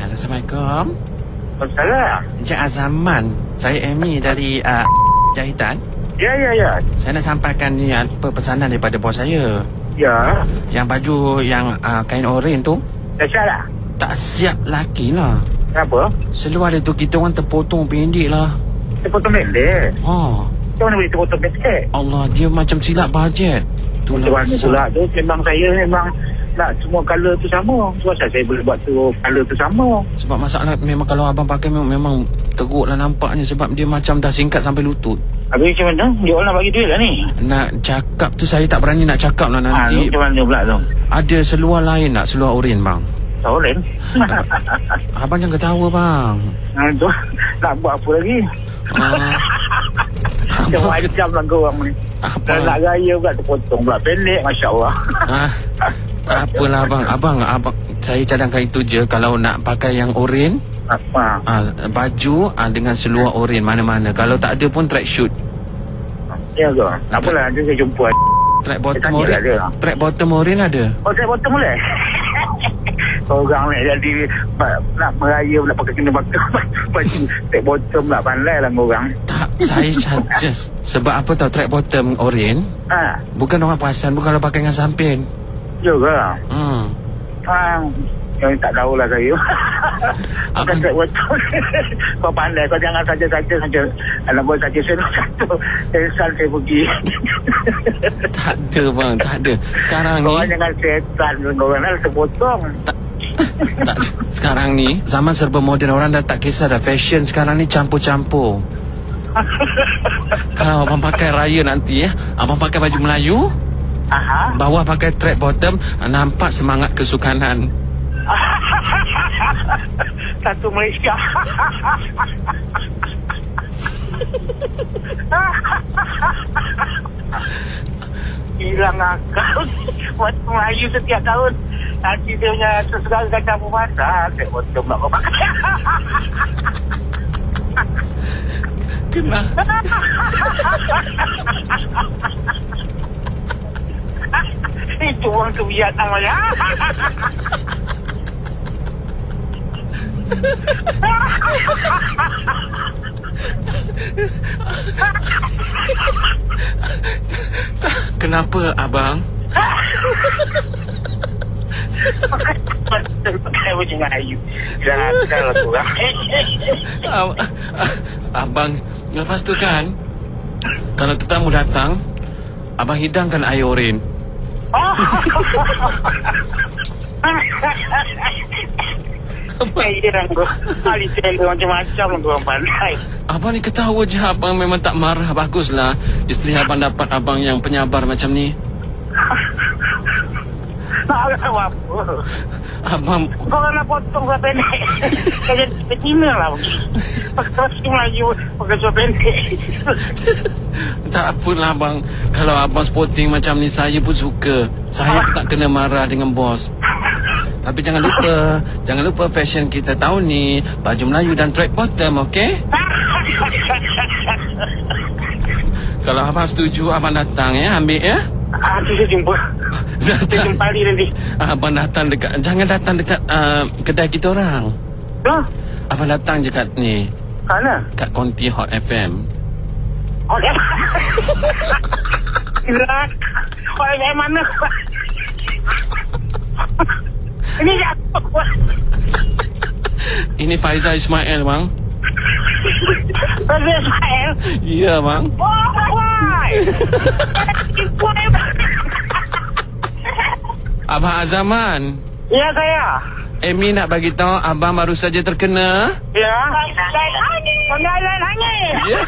Halo, Assalamualaikum. Waalaikumsalam. Encik Azaman, saya Amy dari Jahitan. Ya. Saya nak sampaikan ni pesanan daripada bos saya. Ya. Yang baju yang kain oren tu Dah siap tak? tak siap laki lah. Kenapa? Seluar dia tu kita orang terpotong pendek lah. Terpotong pendek. Oh, Macam mana boleh terpotong pendek? Allah, dia macam silap bajet. Macam mana pula tu? Memang saya nak semua colour tu sama. Sebab saya boleh buat tu colour tu sama. Sebab masalah memang kalau abang pakai memang teruk lah nampaknya. Sebab dia macam dah singkat sampai lutut. Habis macam mana? Dia orang nak bagi duit lah ni. Nak cakap tu saya tak berani nak cakap lah nanti. Macam mana pula tu? Ada seluar lain tak? Seluar oren bang? Oren? Abang jangan ketawa bang. Tu nak buat apa lagi? Macam-macam lah korang ni. Dan nak gaya pula terpotong pula pendek. Masya Allah. Tak apalah abang. Abang saya cadangkan itu je. Kalau nak pakai yang oren, baju dengan seluar oren mana-mana. Kalau tak ada pun track shoot. Ya ke? Tak apalah, nanti saya jumpa. Track bottom oren. Track bottom oren ada. Oh, track bottom boleh? Orang ni jadi nak meraya nak pakai kena pakai baju track bottom lah. Pandai lah orang. Tak, saya just sebab apa tahu track bottom oren? Bukan orang perasan, bukan kalau pakai dengan samping. Ya ke? Yang tak tahulah saya. Bukan track bottom. Kau pandai, kau jangan saja nak buat saja satu tensan saya pergi. Tak ada bang, tak ada. Sekarang ni korang jangan setan, korang nak terpotong. Tak, sekarang ni zaman serba moden, orang dah tak kisah dah. Fashion sekarang ni campur-campur. Kalau abang pakai raya nanti abang pakai baju Melayu, bawah pakai track bottom, nampak semangat kesukanan. Satu Malaysia. Hilang akal. Waktu Melayu setiap tahun nanti dia punya segala kacang pemasa. Saya bottom nak kau pakai. Kena. Itu orang kebiasaan ya. Kenapa abang? Pakai baju Melayu. Jangan kurang. Abang, lepas tu kan, kalau tetamu datang, abang hidangkan air oren. Kali tengok macam-macam orang pandai. Abang ni ketawa je, abang memang tak marah. Baguslah isteri abang dapat abang yang penyabar macam ni. Tak apa. Abang korang nak potong suara pendek. Saya jadi betina lah. Pakai Melayu, pakai suara pendek. tak apalah abang. Kalau abang sporting macam ni, saya pun suka. Saya pun tak kena marah dengan bos. Tapi jangan lupa fashion kita tahun ni baju Melayu dan track bottom, okey? Kalau abang setuju, abang datang ambil ya. Nanti saya jumpa. Saya jumpa hari nanti. Abang datang dekat, jangan datang dekat kedai kita orang. Abang datang je kat ni. Mana? Kat Konti Hot FM. Hot FM? Hot FM mana? Ini apa? Ini Faizal Ismail bang. Faizal Ismail? Ya bang. Abang Azaman. Ya saya. Amy nak bagi tahu abang baru saja terkena. Ya. Penggalan angin. Ya.